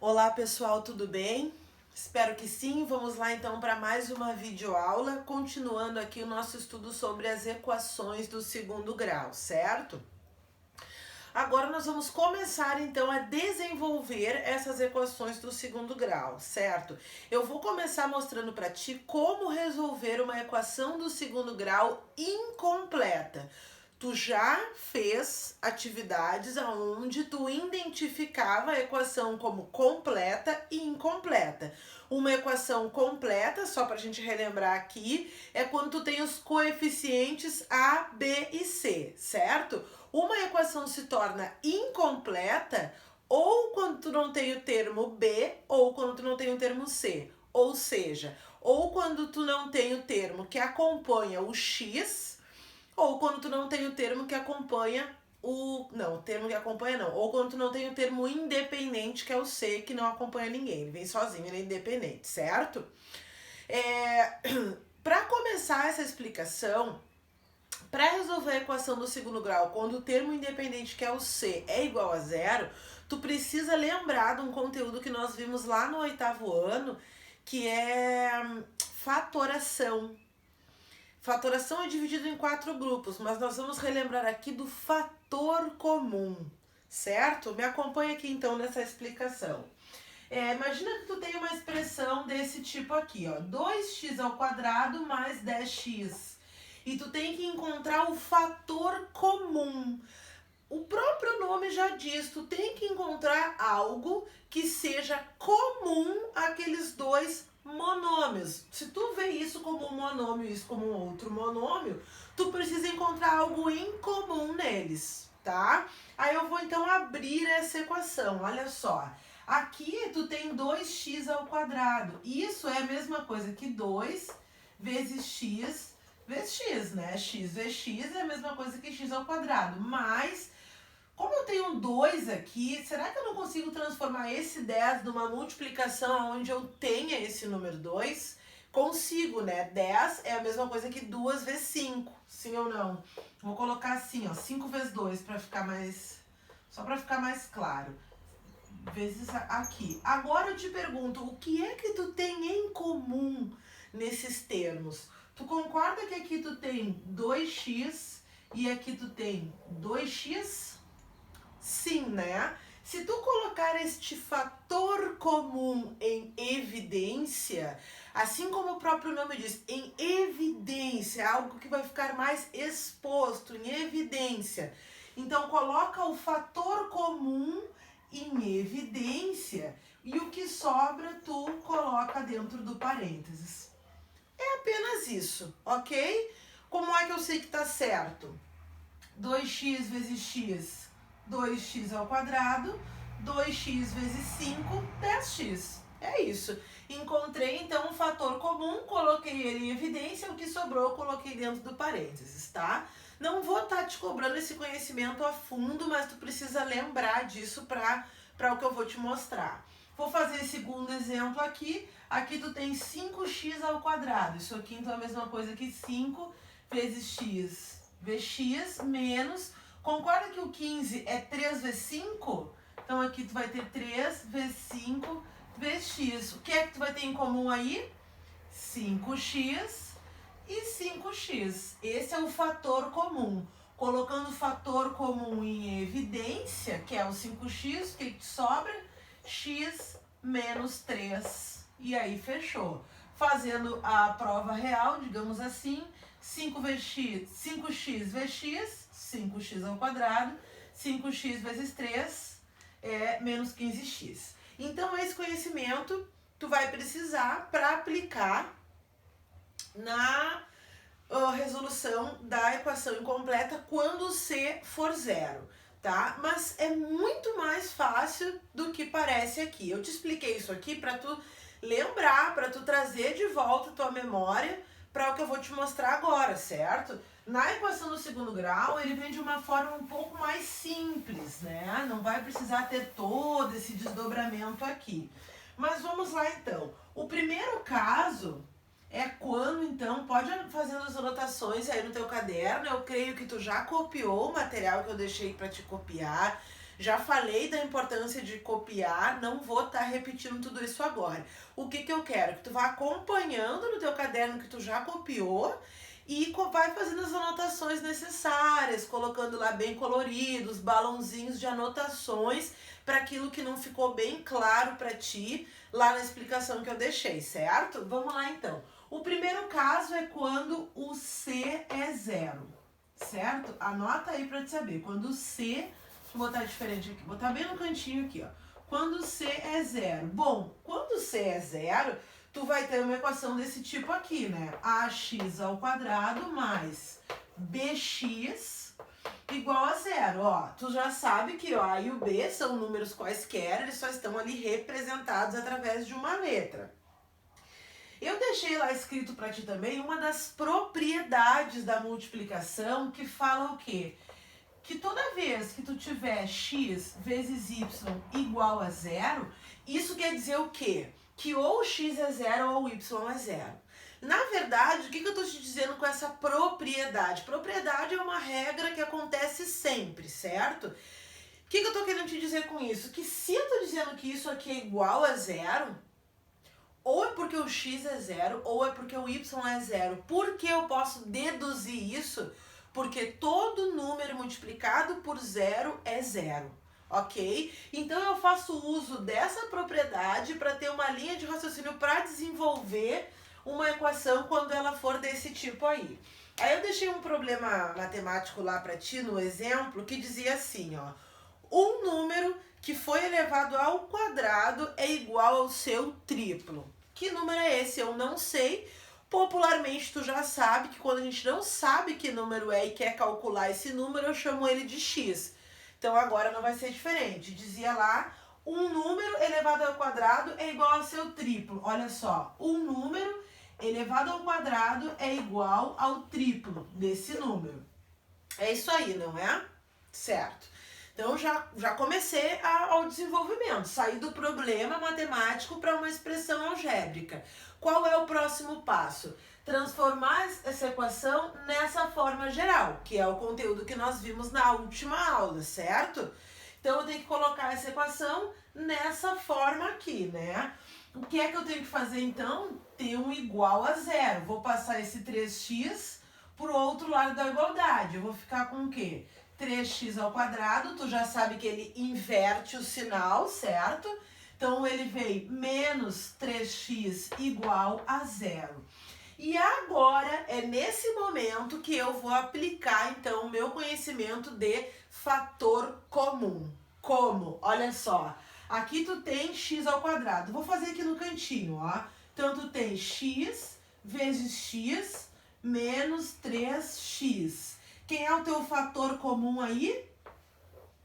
Olá pessoal, tudo bem? Espero que sim. Vamos lá então para mais uma videoaula, continuando aqui o nosso estudo sobre as equações do segundo grau, certo? Agora nós vamos começar então a desenvolver essas equações do segundo grau, certo? Eu vou começar mostrando para ti como resolver uma equação do segundo grau incompleta. Tu já fez atividades onde tu identificava a equação como completa e incompleta. Uma equação completa, só para a gente relembrar aqui, é quando tu tem os coeficientes A, B e C, certo? Uma equação se torna incompleta ou quando tu não tem o termo B ou quando tu não tem o termo C. Ou seja, ou quando tu não tem o termo que acompanha o X, ou quando tu não tem o termo que acompanha o... Não, o termo que acompanha não. Ou quando tu não tem o termo independente, que é o C, que não acompanha ninguém. Ele vem sozinho, ele é independente, certo? Para começar essa explicação, para resolver a equação do segundo grau, quando o termo independente, que é o C, é igual a zero, tu precisa lembrar de um conteúdo que nós vimos lá no 8º ano, que é fatoração. Fatoração é dividido em 4 grupos, mas nós vamos relembrar aqui do fator comum, certo? Me acompanha aqui então nessa explicação. Imagina que tu tem uma expressão desse tipo aqui, ó, 2x² mais 10x. E tu tem que encontrar o fator comum. O próprio nome já diz, tu tem que encontrar algo que seja comum àqueles dois monômios. Se tu vê isso como um monômio e isso como um outro monômio, tu precisa encontrar algo em comum neles, tá? Aí eu vou então abrir essa equação, olha só. Aqui tu tem 2x². Isso é a mesma coisa que 2 vezes x vezes x, né? X vezes x é a mesma coisa que x². Mas, como eu tenho 2 aqui, será que eu não consigo transformar esse 10 numa multiplicação onde eu tenha esse número 2? Consigo, né? 10 é a mesma coisa que 2 vezes 5, sim ou não? Vou colocar assim, ó, 5 vezes 2 para ficar mais... Só para ficar mais claro. Vezes aqui. Agora eu te pergunto, o que é que tu tem em comum nesses termos? Tu concorda que aqui tu tem 2x e aqui tu tem 2x? Sim, né? Se tu colocar este fator comum em evidência, assim como o próprio nome diz, em evidência, algo que vai ficar mais exposto, em evidência. Então, coloca o fator comum em evidência e o que sobra tu coloca dentro do parênteses. É apenas isso, ok? Como é que eu sei que tá certo? 2x vezes x, 2x², 2x vezes 5, 10x. É isso. Encontrei então um fator comum, coloquei ele em evidência, o que sobrou eu coloquei dentro do parênteses, tá? Não vou estar te cobrando esse conhecimento a fundo, mas tu precisa lembrar disso para o que eu vou te mostrar. Vou fazer o segundo exemplo aqui. Aqui tu tem 5x². Isso aqui então é a mesma coisa que 5 vezes x vezes x menos... Concorda que o 15 é 3 vezes 5? Então aqui tu vai ter 3 vezes 5 vezes x. O que é que tu vai ter em comum aí? 5x e 5x. Esse é o fator comum. Colocando o fator comum em evidência, que é o 5x, o que sobra? X menos 3. E aí fechou. Fazendo a prova real, digamos assim, 5x vezes x, 5x², 5x vezes 3 é menos 15x. Então, esse conhecimento tu vai precisar para aplicar na resolução da equação incompleta quando C for zero, tá? Mas é muito mais fácil do que parece aqui. Eu te expliquei isso aqui para tu lembrar, para tu trazer de volta a tua memória para o que eu vou te mostrar agora, certo? Na equação do segundo grau, ele vem de uma forma um pouco mais simples, né? Não vai precisar ter todo esse desdobramento aqui. Mas vamos lá então. O primeiro caso é quando, então, pode fazer as anotações aí no teu caderno. Eu creio que tu já copiou o material que eu deixei para te copiar. Já falei da importância de copiar, não vou estar repetindo tudo isso agora. O que eu quero? Que tu vá acompanhando no teu caderno que tu já copiou e vai fazendo as anotações necessárias, colocando lá bem coloridos, balãozinhos de anotações para aquilo que não ficou bem claro para ti lá na explicação que eu deixei, certo? Vamos lá então. O primeiro caso é quando o C é 0, certo? Anota aí para te saber. Quando o C, deixa eu botar diferente aqui, botar bem no cantinho aqui, ó. Quando o C é 0. Bom, quando o C é 0, tu vai ter uma equação desse tipo aqui, né? ax² mais bx igual a 0. Ó, tu já sabe que o A e o B são números quaisquer, eles só estão ali representados através de uma letra. Eu deixei lá escrito para ti também uma das propriedades da multiplicação que fala o quê? Que toda vez que tu tiver x vezes y igual a 0, isso quer dizer o quê? Que ou x é 0 ou y é 0. Na verdade, o que eu estou te dizendo com essa propriedade? Propriedade é uma regra que acontece sempre, certo? O que eu estou querendo te dizer com isso? Que se eu estou dizendo que isso aqui é igual a 0, ou é porque o x é 0, ou é porque o y é 0. Por que eu posso deduzir isso? Porque todo número multiplicado por 0 é 0, ok? Então eu faço uso dessa propriedade para ter uma linha de raciocínio para desenvolver uma equação quando ela for desse tipo aí. Aí eu deixei um problema matemático lá para ti no exemplo que dizia assim, ó. Um número que foi elevado ao quadrado é igual ao seu triplo. Que número é esse? Eu não sei. Popularmente, tu já sabe que quando a gente não sabe que número é e quer calcular esse número, eu chamo ele de x. Então, agora não vai ser diferente. Dizia lá, um número elevado ao quadrado é igual ao seu triplo. Olha só, um número elevado ao quadrado é igual ao triplo desse número. É isso aí, não é? Certo. Então, já comecei ao desenvolvimento, saí do problema matemático para uma expressão algébrica. Qual é o próximo passo? Transformar essa equação nessa forma geral, que é o conteúdo que nós vimos na última aula, certo? Então, eu tenho que colocar essa equação nessa forma aqui, né? O que é que eu tenho que fazer, então? Ter um igual a 0. Vou passar esse 3x para o outro lado da igualdade. Eu vou ficar com o quê? 3x², tu já sabe que ele inverte o sinal, certo? Então, ele vem menos 3x igual a 0. E agora, é nesse momento que eu vou aplicar, então, o meu conhecimento de fator comum. Como? Olha só, aqui tu tem x². Vou fazer aqui no cantinho, ó. Então, tu tem x vezes x menos 3x. Quem é o teu fator comum aí?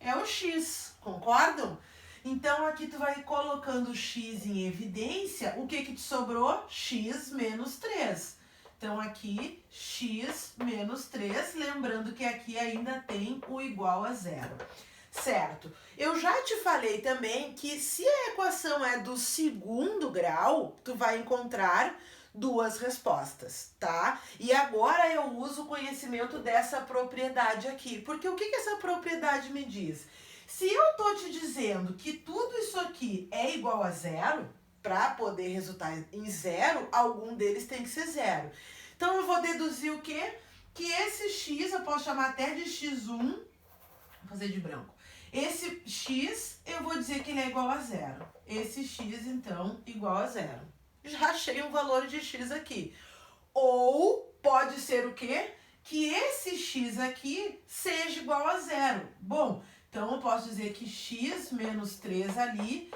É o x, concordam? Então, aqui tu vai colocando o x em evidência, o que te sobrou? X menos 3. Então, aqui, x menos 3, lembrando que aqui ainda tem o igual a 0. Certo. Eu já te falei também que se a equação é do segundo grau, tu vai encontrar duas respostas, tá? E agora eu uso o conhecimento dessa propriedade aqui, porque o que essa propriedade me diz? Se eu tô te dizendo que tudo isso aqui é igual a 0, para poder resultar em 0, algum deles tem que ser 0. Então eu vou deduzir o quê? Que esse x, eu posso chamar até de x1, vou fazer de branco. Esse x, eu vou dizer que ele é igual a 0. Esse x, então, igual a 0. Já achei um valor de x aqui. Ou pode ser o quê? Que esse x aqui seja igual a 0. Bom, então eu posso dizer que x menos 3 ali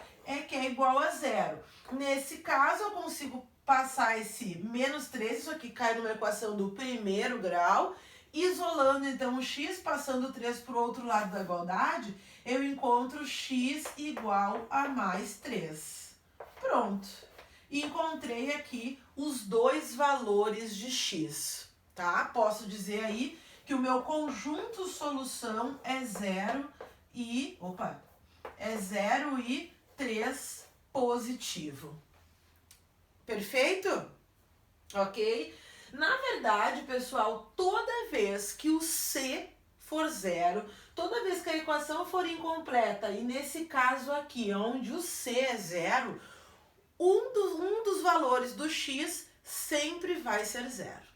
que é igual a 0. Nesse caso, eu consigo passar esse menos 3, isso aqui cai numa equação do primeiro grau, isolando então o x, passando o 3 para o outro lado da igualdade, eu encontro x igual a mais 3. Pronto. E encontrei aqui os dois valores de x, tá? Posso dizer aí que o meu conjunto solução é 0 e 3 positivo. Perfeito? Ok? Na verdade, pessoal, toda vez que o C for zero, toda vez que a equação for incompleta, e nesse caso aqui, onde o c é zero, um dos valores do x sempre vai ser zero,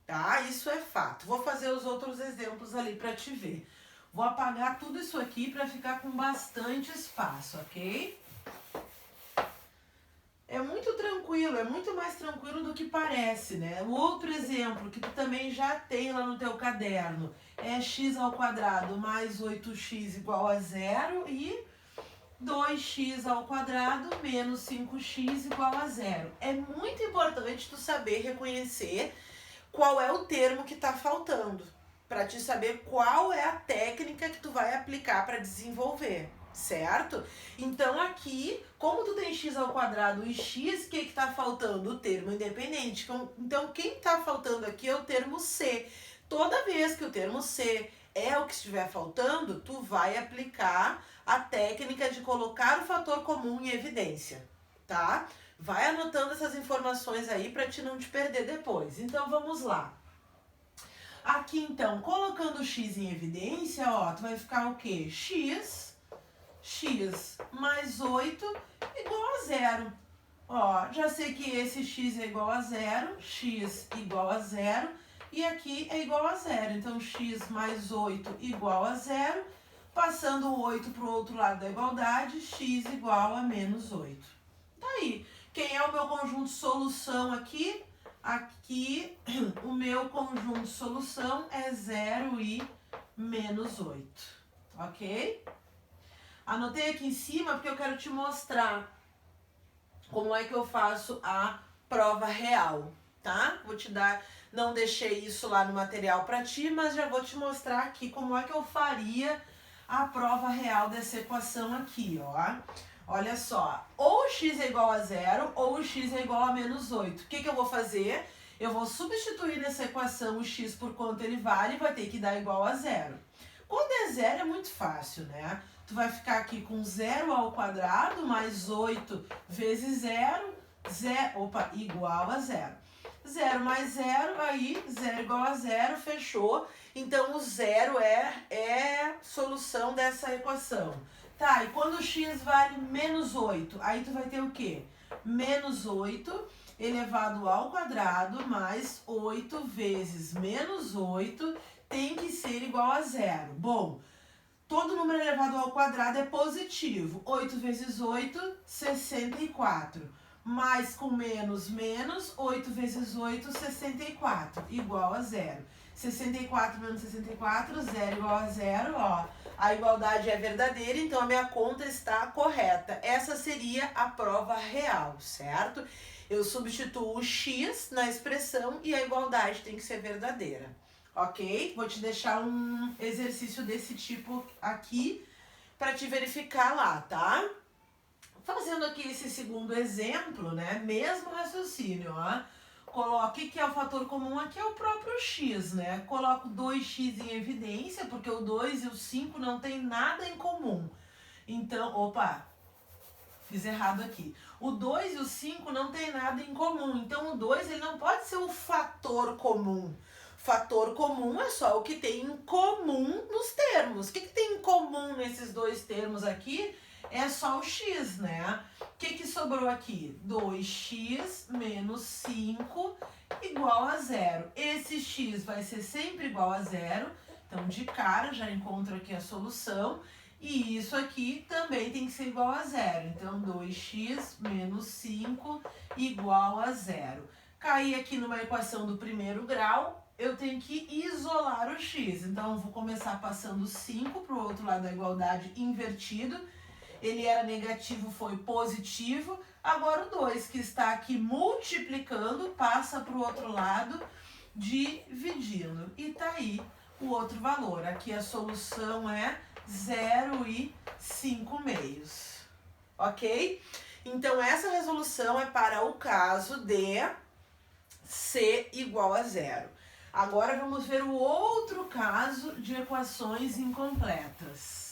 tá? Isso é fato. Vou fazer os outros exemplos ali para te ver. Vou apagar tudo isso aqui para ficar com bastante espaço, ok? É muito tranquilo, é muito mais tranquilo do que parece, né? O outro exemplo que tu também já tem lá no teu caderno é x ao quadrado mais 8x igual a zero e 2x ao quadrado menos 5x igual a zero. É muito importante tu saber reconhecer qual é o termo que está faltando, para te saber qual é a técnica que tu vai aplicar para desenvolver, certo? Então aqui, como tu tem x ao quadrado e x, o que está faltando? O termo independente. Então quem está faltando aqui é o termo c. Toda vez que o termo c é o que estiver faltando, tu vai aplicar a técnica de colocar o fator comum em evidência, tá? Vai anotando essas informações aí para te não te perder depois. Então vamos lá. Aqui então, colocando o x em evidência, ó, tu vai ficar o quê? X mais 8 igual a zero. Ó, já sei que esse x é igual a zero, x igual a zero, e aqui é igual a zero. Então, x mais 8 igual a zero. Passando o 8 para o outro lado da igualdade, x igual a menos 8. Tá aí. Quem é o meu conjunto de solução aqui? Aqui, o meu conjunto de solução é 0 e menos 8. Ok? Anotei aqui em cima porque eu quero te mostrar como é que eu faço a prova real, tá? Vou te dar, não deixei isso lá no material para ti, mas já vou te mostrar aqui como é que eu faria a prova real dessa equação aqui, ó. Olha só, ou x é igual a zero ou x é igual a menos 8. O que eu vou fazer? Eu vou substituir nessa equação o x por quanto ele vale e vai ter que dar igual a zero. Quando é zero é muito fácil, né? Tu vai ficar aqui com 0 ao quadrado mais 8 vezes 0, igual a zero. 0 mais 0, aí 0 igual a zero, fechou. Então, o zero é solução dessa equação. Tá, e quando x vale menos 8, aí tu vai ter o quê? Menos 8 elevado ao quadrado mais 8 vezes menos 8 tem que ser igual a zero. Bom, todo número elevado ao quadrado é positivo. 8 vezes 8, 64. Mais com menos, menos, 8 vezes 8, 64, igual a zero. 64 menos 64, 0 igual a zero, ó. A igualdade é verdadeira, então a minha conta está correta. Essa seria a prova real, certo? Eu substituo o x na expressão e a igualdade tem que ser verdadeira, ok? Vou te deixar um exercício desse tipo aqui para te verificar lá, tá? Fazendo aqui esse segundo exemplo, né? Mesmo raciocínio, ó. Coloque que é o fator comum aqui é o próprio x, né? Coloco 2x em evidência, porque o 2 e o 5 não tem nada em comum. Então, opa, fiz errado aqui. O 2 e o 5 não tem nada em comum. Então, o 2 ele não pode ser o fator comum. Fator comum é só o que tem em comum nos termos. O que tem em comum nesses dois termos aqui? É só o x, né? O que sobrou aqui? 2x menos 5 igual a zero. Esse x vai ser sempre igual a zero. Então, de cara, já encontro aqui a solução. E isso aqui também tem que ser igual a zero. Então, 2x menos 5 igual a zero. Caí aqui numa equação do primeiro grau, eu tenho que isolar o x. Então, eu vou começar passando 5 para o outro lado da igualdade invertido. Ele era negativo, foi positivo. Agora o 2, que está aqui multiplicando, passa para o outro lado, dividindo. E tá aí o outro valor. Aqui a solução é 0 e 5 meios. Ok? Então, essa resolução é para o caso de c igual a zero. Agora, vamos ver o outro caso de equações incompletas.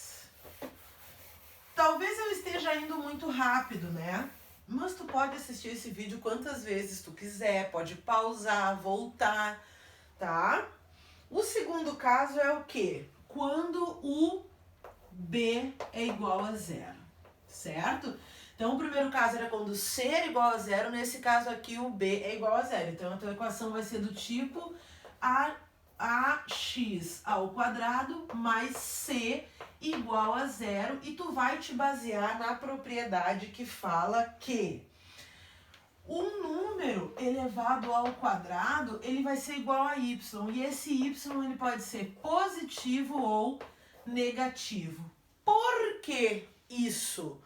Talvez eu esteja indo muito rápido, né? Mas tu pode assistir esse vídeo quantas vezes tu quiser, pode pausar, voltar, tá? O segundo caso é o quê? Quando o B é igual a zero, certo? Então, o primeiro caso era quando C era igual a zero, nesse caso aqui o B é igual a zero. Então, a tua equação vai ser do tipo ax ao quadrado mais C igual a zero, e tu vai te basear na propriedade que fala que um número elevado ao quadrado, ele vai ser igual a y, e esse y ele pode ser positivo ou negativo. Por que isso?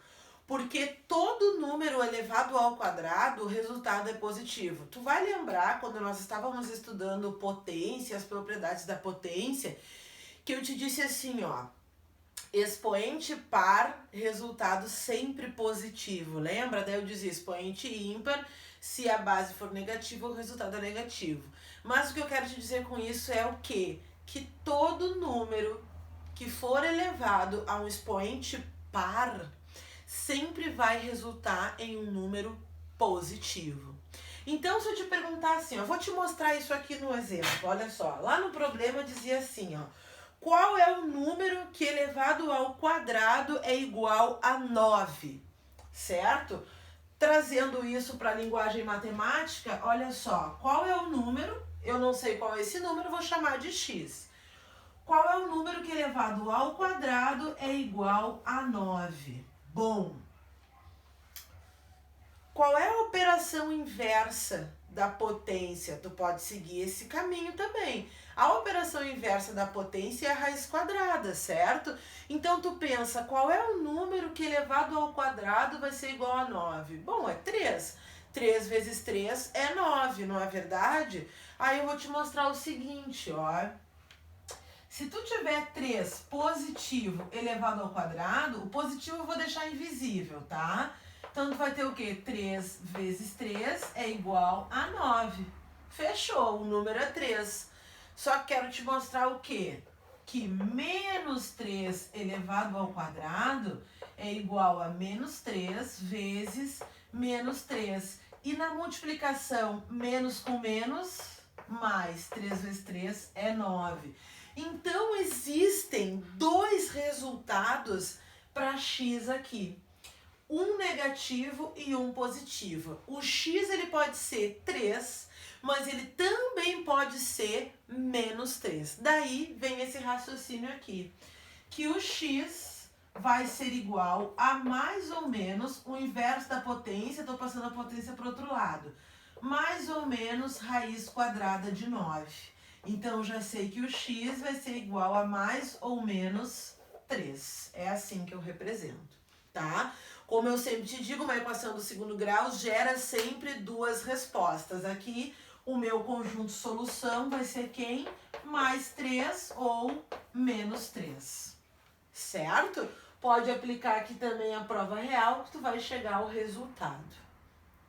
Porque todo número elevado ao quadrado, o resultado é positivo. Tu vai lembrar, quando nós estávamos estudando potência, as propriedades da potência, que eu te disse assim, ó, expoente par, resultado sempre positivo. Lembra? Daí eu dizia expoente ímpar, se a base for negativa, o resultado é negativo. Mas o que eu quero te dizer com isso é o quê? Que todo número que for elevado a um expoente par sempre vai resultar em um número positivo. Então, se eu te perguntar assim, eu vou te mostrar isso aqui no exemplo, olha só. Lá no problema dizia assim, ó. Qual é o número que elevado ao quadrado é igual a 9? Certo? Trazendo isso para a linguagem matemática, olha só. Qual é o número? Eu não sei qual é esse número, vou chamar de x. Qual é o número que elevado ao quadrado é igual a 9? Bom, qual é a operação inversa da potência? Tu pode seguir esse caminho também. A operação inversa da potência é a raiz quadrada, certo? Então tu pensa, qual é o número que elevado ao quadrado vai ser igual a 9? Bom, é 3. 3 vezes 3 é 9, não é verdade? Aí eu vou te mostrar o seguinte, ó. Se tu tiver 3 positivo elevado ao quadrado, o positivo eu vou deixar invisível, tá? Então, tu vai ter o quê? 3 vezes 3 é igual a 9. Fechou, o número é 3. Só que quero te mostrar o quê? Que menos 3 elevado ao quadrado é igual a menos 3 vezes menos 3. E na multiplicação, menos com menos, mais 3 vezes 3 é 9. Então, existem dois resultados para x aqui. Um negativo e um positivo. O x ele pode ser 3, mas ele também pode ser menos 3. Daí vem esse raciocínio aqui, que o x vai ser igual a mais ou menos o inverso da potência, estou passando a potência para o outro lado, mais ou menos raiz quadrada de 9. Então, já sei que o x vai ser igual a mais ou menos 3. É assim que eu represento, tá? Como eu sempre te digo, uma equação do segundo grau gera sempre duas respostas. Aqui, o meu conjunto solução vai ser quem? Mais 3 ou menos 3. Certo? Pode aplicar aqui também a prova real, que tu vai chegar ao resultado,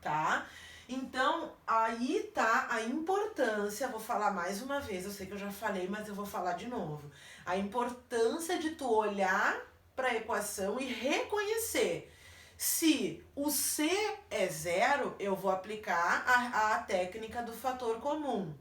tá? Então, aí tá a importância, vou falar mais uma vez, eu sei que eu já falei, mas eu vou falar de novo. A importância de tu olhar para a equação e reconhecer. Se o C é zero, eu vou aplicar a técnica do fator comum.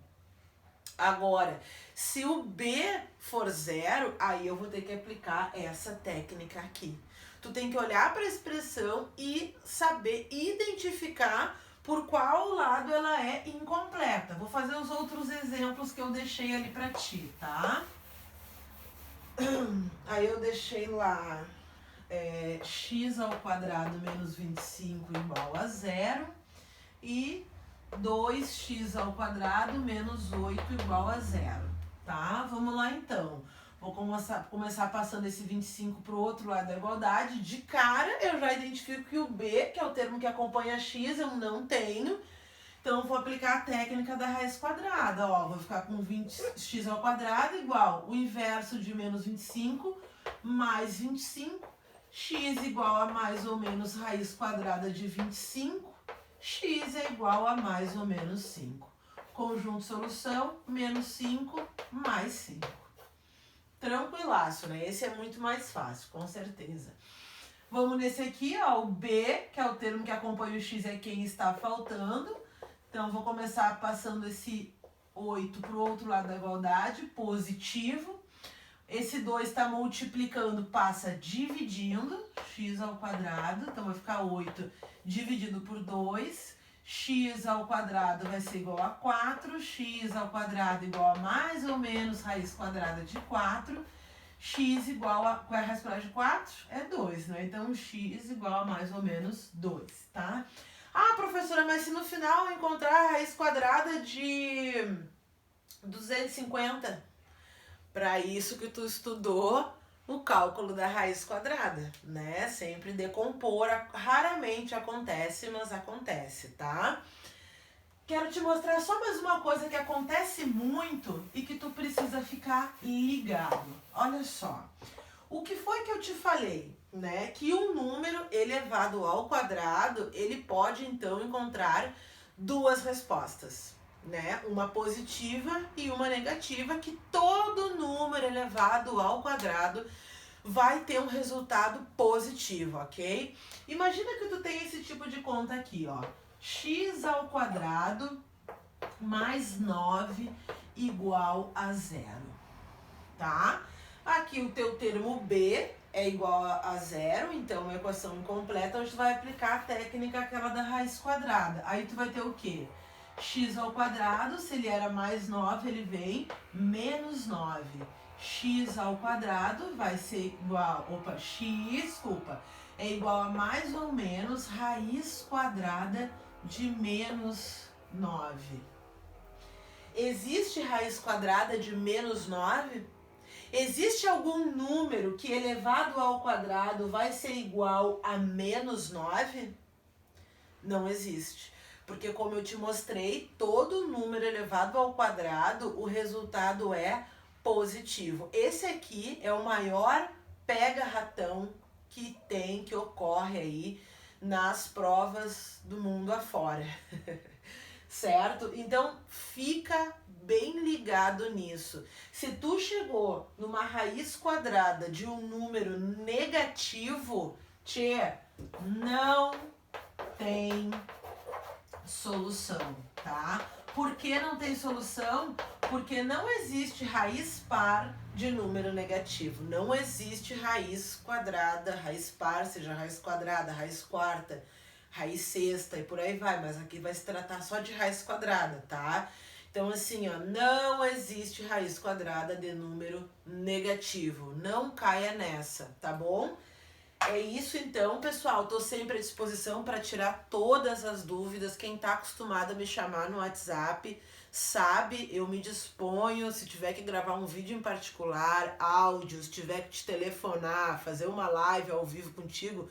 Agora, se o B for zero, aí eu vou ter que aplicar essa técnica aqui. Tu tem que olhar para a expressão e saber identificar por qual lado ela é incompleta. Vou fazer os outros exemplos que eu deixei ali para ti, tá? Aí eu deixei lá x ao quadrado menos 25 igual a zero e 2x ao quadrado menos 8 igual a zero, tá? Vamos lá então. Vou começar passando esse 25 para o outro lado da igualdade. De cara, eu já identifico que o b, que é o termo que acompanha x, eu não tenho. Então, eu vou aplicar a técnica da raiz quadrada. Ó, vou ficar com 20x ao quadrado igual o inverso de menos 25 mais 25. X igual a mais ou menos raiz quadrada de 25. X é igual a mais ou menos 5. Conjunto solução, menos 5 mais 5. Tranquilaço, né? Esse é muito mais fácil, com certeza. Vamos nesse aqui, ó, o B, que é o termo que acompanha o X, é quem está faltando. Então, vou começar passando esse 8 para o outro lado da igualdade, positivo. Esse 2 está multiplicando, passa dividindo, x ao quadrado, então vai ficar 8 dividido por 2, x ao quadrado vai ser igual a 4, x ao quadrado igual a mais ou menos raiz quadrada de 4, x igual a, qual é a raiz quadrada de 4? É 2, né? Então, x igual a mais ou menos 2, tá? Ah, professora, mas se no final eu encontrar a raiz quadrada de 250, para isso que tu estudou o cálculo da raiz quadrada, né? Sempre decompor, raramente acontece, mas acontece, tá? Quero te mostrar só mais uma coisa que acontece muito e que tu precisa ficar ligado. Olha só, o que foi que eu te falei, né? Que um número elevado ao quadrado, ele pode então encontrar duas respostas, né? Uma positiva e uma negativa, que todo número elevado ao quadrado vai ter um resultado positivo, ok? Imagina que tu tem esse tipo de conta aqui, ó. X ao quadrado mais 9 igual a 0, tá? Aqui o teu termo B é igual a 0, então uma equação incompleta, onde tu vai aplicar a técnica aquela da raiz quadrada. Aí tu vai ter o quê? X ao quadrado, se ele era mais 9, ele vem menos 9. X ao quadrado vai ser igual, é igual a mais ou menos raiz quadrada de menos 9. Existe raiz quadrada de menos 9? Existe algum número que elevado ao quadrado vai ser igual a menos 9? Não existe. Porque como eu te mostrei, todo número elevado ao quadrado, o resultado é positivo. Esse aqui é o maior pega-ratão que ocorre aí nas provas do mundo afora. Certo? Então, fica bem ligado nisso. Se tu chegou numa raiz quadrada de um número negativo, não tem solução, tá? Por que não tem solução? Porque não existe raiz par de número negativo. Não existe raiz quadrada, raiz par, seja raiz quadrada, raiz quarta, raiz sexta e por aí vai. Mas aqui vai se tratar só de raiz quadrada, tá? Então assim, ó, não existe raiz quadrada de número negativo. Não caia nessa, tá bom? É isso então, pessoal. Tô sempre à disposição para tirar todas as dúvidas. Quem tá acostumado a me chamar no WhatsApp sabe, eu me disponho. Se tiver que gravar um vídeo em particular, áudio, se tiver que te telefonar, fazer uma live ao vivo contigo,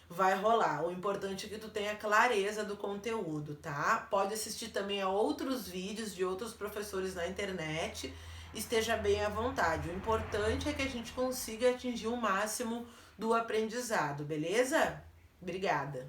vai rolar. O importante é que tu tenha clareza do conteúdo, tá? Pode assistir também a outros vídeos de outros professores na internet. Esteja bem à vontade. O importante é que a gente consiga atingir o máximo do aprendizado, beleza? Obrigada!